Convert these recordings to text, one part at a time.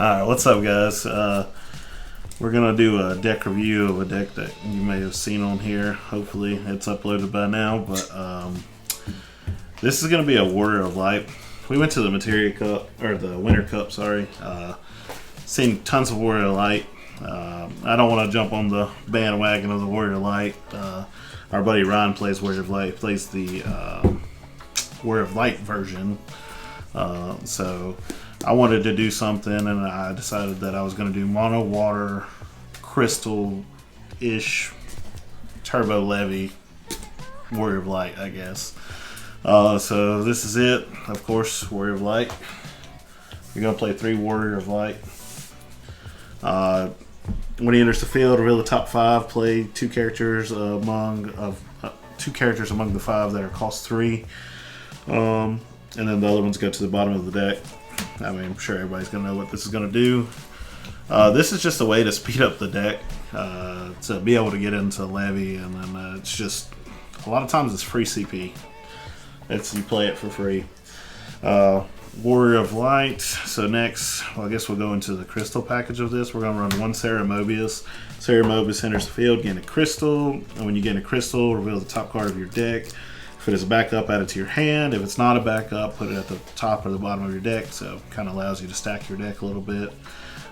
Alright, what's up guys? We're gonna do a deck review of a deck that you may have seen on here. Hopefully it's uploaded by now, but this is gonna be a Warrior of Light. We went to the Materia Cup, or the Winter Cup, sorry. Seen tons of Warrior of Light. I don't want to jump on the bandwagon of the Warrior of Light. Our buddy Ron plays Warrior of Light, plays the Warrior of Light version. So I wanted to do something, and I decided that I was going to do mono water crystal-ish turbo levy Warrior of Light, I guess. So this is it. Of course, Warrior of Light. You're going to play 3 Warrior of Light. When he enters the field, reveal the top 5. Play 2 characters among the 5 that are cost 3. And then the other ones go to the bottom of the deck. I mean, I'm sure everybody's going to know what this is going to do. This is just a way to speed up the deck, to be able to get into Levy, and then it's just, a lot of times it's free CP. You play it for free. Warrior of Light. So next, well, I guess we'll go into the crystal package of this. We're going to run 1 Sarah Mobius. Sarah Mobius enters the field, gain a crystal, and when you gain a crystal, reveal the top card of your deck. If it is a backup, add it to your hand. If it's not a backup, put it at the top or the bottom of your deck. So it kind of allows you to stack your deck a little bit.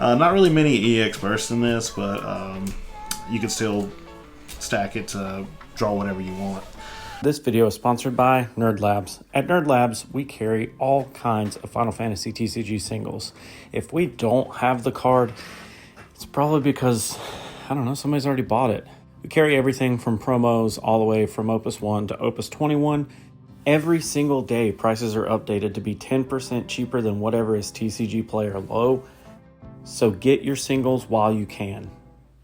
Not really many EX bursts in this, but you can still stack it to draw whatever you want. This video is sponsored by Nerd Labs. At Nerd Labs, we carry all kinds of Final Fantasy TCG singles. If we don't have the card, it's probably because, I don't know, somebody's already bought it. We carry everything from promos all the way from Opus 1 to Opus 21. Every single day, prices are updated to be 10% cheaper than whatever is TCG player low. So get your singles while you can.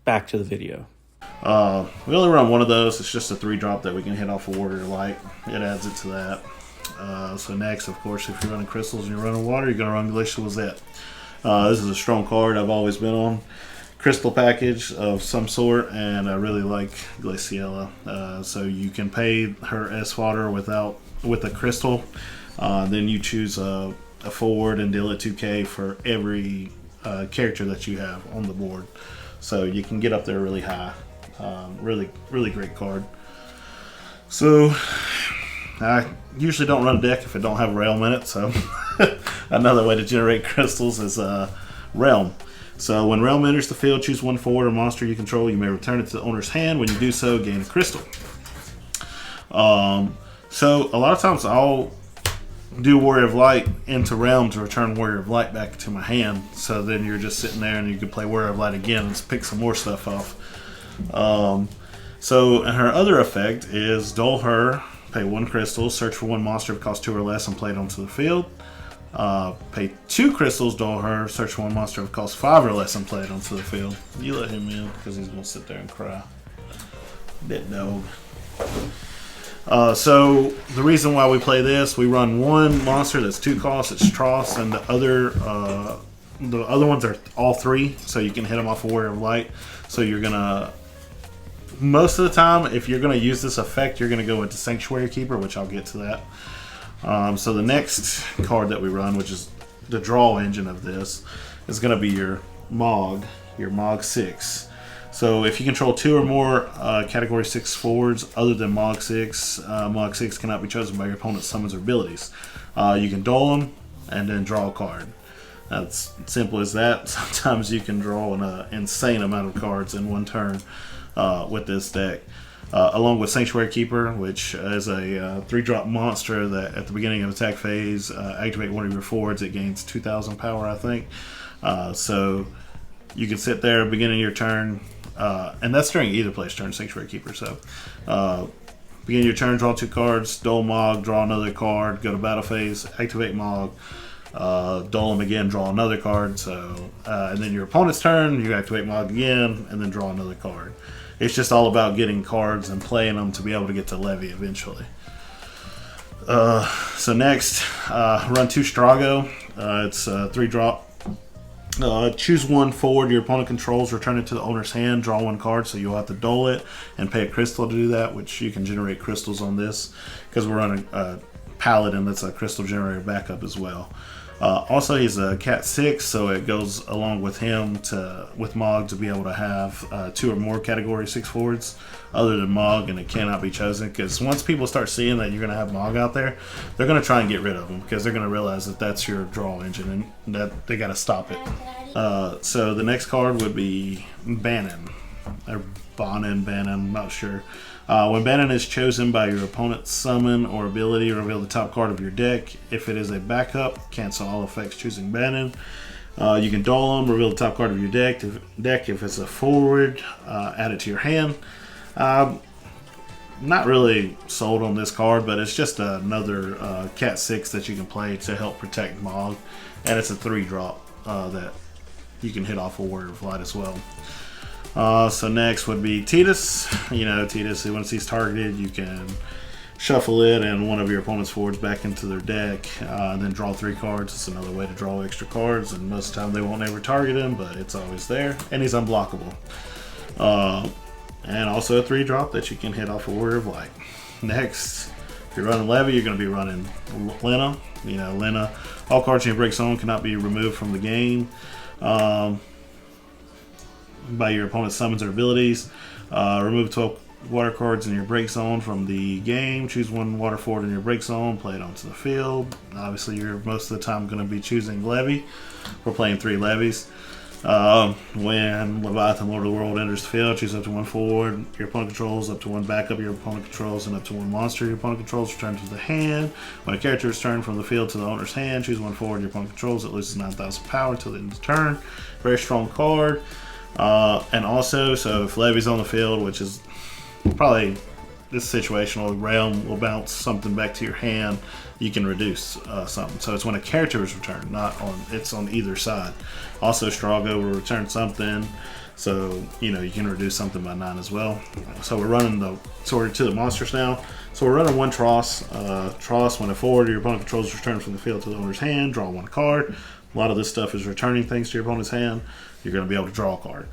Back to the video. We only run 1 of those. It's just a 3-drop that we can hit off a Warrior Light. It adds it to that. So next, of course, if you're running crystals and you're running water, you're going to run Glacial Lizette. This is a strong card I've always been on. Crystal package of some sort, and I really like Glaciella. So you can pay her S fodder with a crystal. Then you choose a forward and deal it 2k for every character that you have on the board. So you can get up there really high. Really great card. So I usually don't run a deck if I don't have Realm in it. So another way to generate crystals is Realm. So when Realm enters the field, choose 1 forward or monster you control. You may return it to the owner's hand. When you do so, gain a crystal. So a lot of times I'll do Warrior of Light into Realm to return Warrior of Light back to my hand. So then you're just sitting there and you can play Warrior of Light again and pick some more stuff off. So her other effect is Dull Her, pay 1 crystal, search for 1 monster that costs 2 or less and play it onto the field. Pay 2 crystals, Dull Her, search for 1 monster that costs 5 or less and play it onto the field. You let him in because he's going to sit there and cry. That dog. So the reason why we play this, we run 1 monster that's 2 costs, it's Tross, and the other ones are all 3, so you can hit them off a Warrior of Light. So you're gonna, most of the time, if you're gonna use this effect, you're gonna go into Sanctuary Keeper, which I'll get to that. So the next card that we run, which is the draw engine of this, is gonna be your Mog 6. So if you control 2 or more Category 6 forwards other than Mog 6, Mog 6 cannot be chosen by your opponent's summons or abilities. You can duel them and then draw a card. That's simple as that. Sometimes you can draw an insane amount of cards in 1 turn with this deck. Along with Sanctuary Keeper, which is a 3-drop monster that at the beginning of attack phase, activate 1 of your forwards, it gains 2,000 power, I think. So you can sit there at the beginning of your turn, and that's during either player's turn, Sanctuary Keeper. So beginning of your turn, draw 2 cards, duel Mog, draw another card, go to battle phase, activate Mog, duel him again, draw another card. So and then your opponent's turn, you activate Mog again, and then draw another card. It's just all about getting cards and playing them to be able to get to Levy eventually. So next, run 2 Strago. It's a 3-drop. Choose 1 forward your opponent controls, return it to the owner's hand, draw 1 card, so you'll have to duel it and pay a crystal to do that, which you can generate crystals on this because we're running a Paladin that's a crystal generator backup as well. Also, he's a Cat 6, so it goes along with him with Mog to be able to have 2 or more Category 6 forwards other than Mog, and it cannot be chosen. Because once people start seeing that you're going to have Mog out there, they're going to try and get rid of him because they're going to realize that that's your draw engine and that they got to stop it. So the next card would be Bannon. Or Bannon, I'm not sure. When Bannon is chosen by your opponent's summon or ability, reveal the top card of your deck. If it is a backup, cancel all effects choosing Bannon. You can duel them, reveal the top card of your deck. If it's a forward, add it to your hand. Not really sold on this card, but it's just another Cat 6 that you can play to help protect Mog. And it's a 3-drop that you can hit off a Warrior of Light as well. So next would be Titus. Titus, once he's targeted, you can shuffle it and one of your opponent's forwards back into their deck, and then draw 3 cards. It's another way to draw extra cards, and most of the time they won't ever target him, but it's always there, and he's unblockable. And also a 3-drop that you can hit off a Warrior of Light. Next, if you're running Levy, you're going to be running Lena. Lena, all cards in your break zone cannot be removed from the game by your opponent's summons or abilities. Remove 12 water cards in your break zone from the game. Choose 1 water forward in your break zone. Play it onto the field. Obviously, you're most of the time going to be choosing Levy. We're playing 3 levies. When Leviathan, Lord of the World, enters the field, choose up to 1 forward your opponent controls, up to 1 backup your opponent controls, and up to 1 monster your opponent controls return to the hand. When a character is turned from the field to the owner's hand, choose 1 forward your opponent controls. It loses 9,000 power until the end of the turn. Very strong card. And also, so if Levy's on the field, which is probably this situational, realm will bounce something back to your hand, you can reduce something. So it's when a character is returned, it's on either side. Also, Strago will return something, so you can reduce something by 9 as well. So we're to the monsters now. So we're running 1 Tross. Tross, when a forward your opponent controls return from the field to the owner's hand, draw 1 card. A lot of this stuff is returning things to your opponent's hand. You're going to be able to draw a card.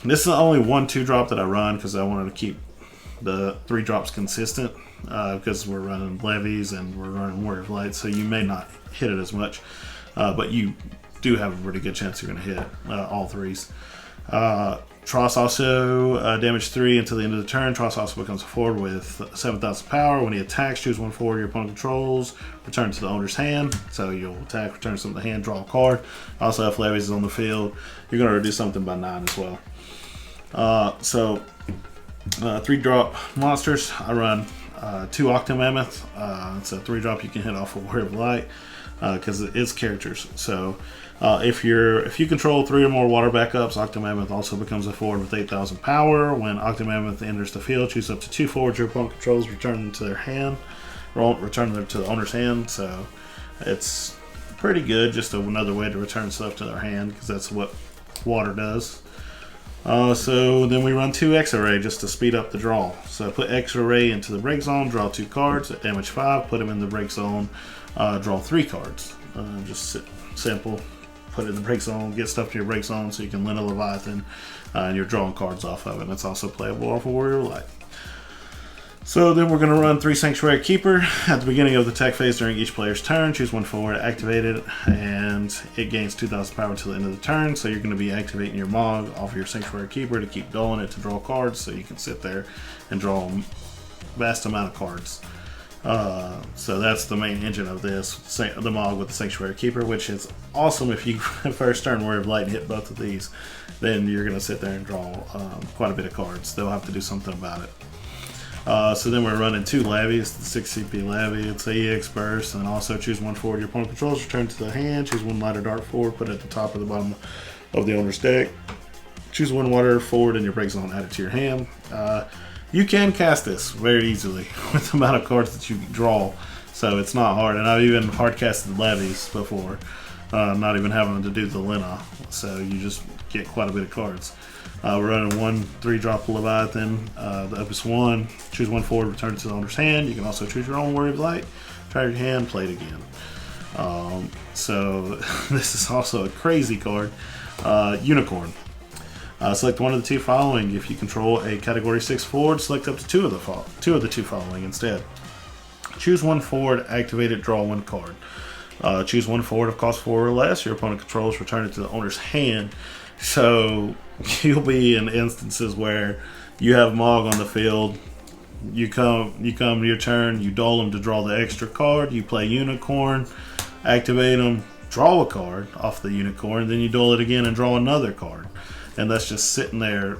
This is the only 1 2-drop that I run because I wanted to keep the 3 drops consistent because we're running levies and we're running Warrior of Light, so you may not hit it as much, but you do have a pretty good chance you're going to hit all 3s. Tross also damage 3 until the end of the turn. Tross also becomes a forward with 7,000 power. When he attacks, choose 1 forward your opponent controls, return to the owner's hand. So you'll attack, return something to the hand, draw a card. Also, if Levies is on the field, you're going to reduce something by 9 as well. 3-drop monsters. I run 2 Octomammoth. It's a 3-drop you can hit off a Warrior of Light because it is characters. So if you control 3 or more water backups, Octomammoth also becomes a forward with 8,000 power. When Octomammoth enters the field, choose up to 2 forwards your opponent controls, return them to their hand, or return them to the owner's hand. So it's pretty good, just another way to return stuff to their hand because that's what water does. So then we run 2 X-Array just to speed up the draw. So put X-Array into the break zone, draw 2 cards at damage 5, put them in the break zone, draw 3 cards. Just simple. Put it in the break zone, get stuff to your break zone so you can Lena Leviathan, and you're drawing cards off of it. And it's also playable off of Warrior of Light. So then we're going to run 3 Sanctuary Keeper. At the beginning of the attack phase during each player's turn, choose 1 forward, activate it, and it gains 2,000 power until the end of the turn. So you're going to be activating your Mog off of your Sanctuary Keeper to keep doling it to draw cards, so you can sit there and draw a vast amount of cards. So that's the main engine of this, the Mog with the Sanctuary Keeper, which is awesome if you first turn Warrior of Light and hit both of these. Then you're going to sit there and draw quite a bit of cards. They'll have to do something about it. So then we're running 2 levies, the 6 CP levy, it's EX burst, and also choose 1 forward your opponent controls, return to the hand, choose 1 light or dark forward, put it at the top or the bottom of the owner's deck. Choose 1 water forward in your break zone, add it to your hand. You can cast this very easily with the amount of cards that you draw, so it's not hard. And I've even hard casted levies before, not even having to do the Lena, so you just get quite a bit of cards. We're running 1 3-drop Leviathan, the Opus 1. Choose 1 forward, return it to the owner's hand. You can also choose your own Warrior of Light, try your hand, play it again. So this is also a crazy card. Unicorn. Select one of the 2 following. If you control a Category 6 forward, select up to 2 of the 2 following instead. Choose 1 forward, activate it, draw 1 card. Choose one forward of cost 4 or less. Your opponent controls, return it to the owner's hand. So you'll be in instances where you have Mog on the field. You come to your turn. You dole them to draw the extra card. You play Unicorn, activate them, draw a card off the Unicorn. Then you dole it again and draw another card. And that's just sitting there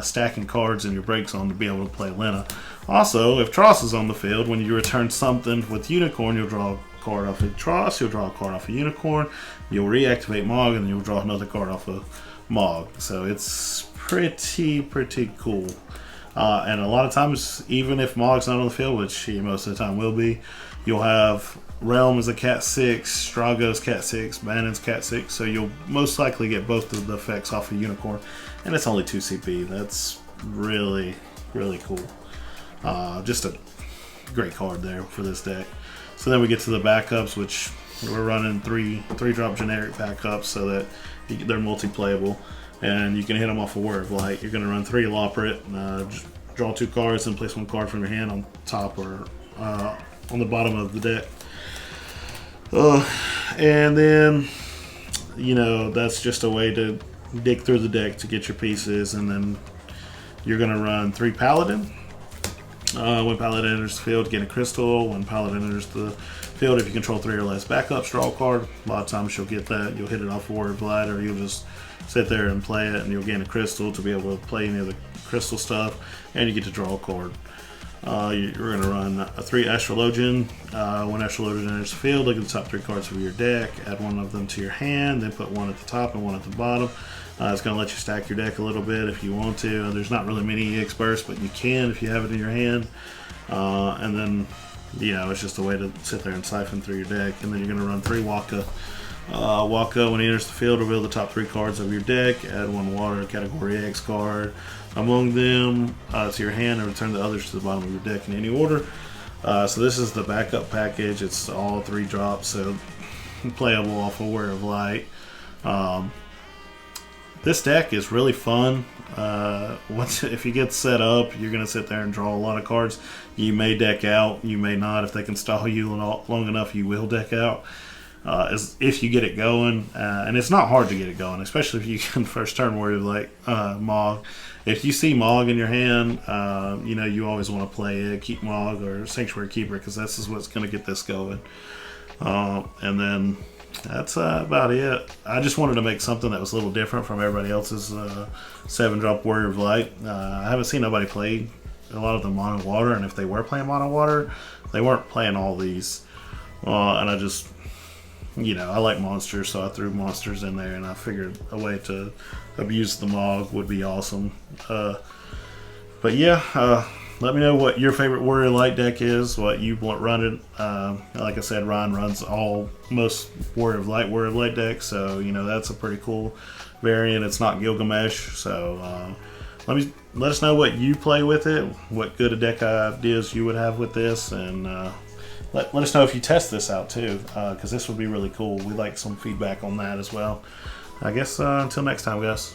stacking cards and your breaks on to be able to play Lena. Also, if Tross is on the field, when you return something with Unicorn, you'll draw a card off of Tross, you'll draw a card off of Unicorn, you'll reactivate Mog, and you'll draw another card off of Mog. So it's pretty cool. And a lot of times, even if Mog's not on the field, which he most of the time will be, you'll have Realm is a Cat 6, Strago's Cat 6, Bannon's Cat 6, so you'll most likely get both of the effects off of Unicorn. And it's only 2 CP. That's really cool. Just a great card there for this deck. So then we get to the backups, which we're running three drop generic backups so that they're multi-playable. And you can hit them off a Word of Light. You're going to run 3 Loprit, draw 2 cards, and place 1 card from your hand on top or on the bottom of the deck. And then, that's just a way to dig through the deck to get your pieces. And then you're going to run 3 Paladin. When Paladin enters the field, gain a crystal. When Paladin enters the field, if you control 3 or less backups, draw a card. A lot of times you'll get that. You'll hit it off a Word of Light, or you'll just sit there and play it, and you'll gain a crystal to be able to play any of the crystal stuff, and you get to draw a card. You're going to run a 3 Astrologian. When Astrologian enters the field, look at the top 3 cards of your deck, add 1 of them to your hand, then put 1 at the top and 1 at the bottom. It's going to let you stack your deck a little bit if you want to. There's not really many EX bursts, but you can if you have it in your hand. And then, it's just a way to sit there and siphon through your deck. And then you're going to run 3 Waka. Waka, when he enters the field, reveal the top 3 cards of your deck, add 1 water category X card among them to your hand, and return the others to the bottom of your deck in any order. So this is the backup package. It's all 3 drops, so playable off a Word of Light. This deck is really fun. If you get set up, you're going to sit there and draw a lot of cards. You may deck out, you may not. If they can stall you long enough, you will deck out. If you get it going, and it's not hard to get it going, especially if you can first turn Word of Light Mog. If you see Mog in your hand, you always want to play it. Keep Mog or Sanctuary Keeper, because this is what's going to get this going. And then that's about it. I just wanted to make something that was a little different from everybody else's 7-drop Word of Light. I haven't seen nobody play a lot of the Mono Water, and if they were playing Mono Water, they weren't playing all these. And I just, I like monsters, so I threw monsters in there, and I figured a way to abuse the Mog would be awesome. But yeah, let me know what your favorite Warrior Light deck is, what you want running. Like I said, Ryan runs most Warrior of Light decks, so that's a pretty cool variant. It's not Gilgamesh, so let us know what you play with it, what good deck ideas you would have with this, and let us know if you test this out too, because this would be really cool. We'd like some feedback on that as well. I guess until next time, guys.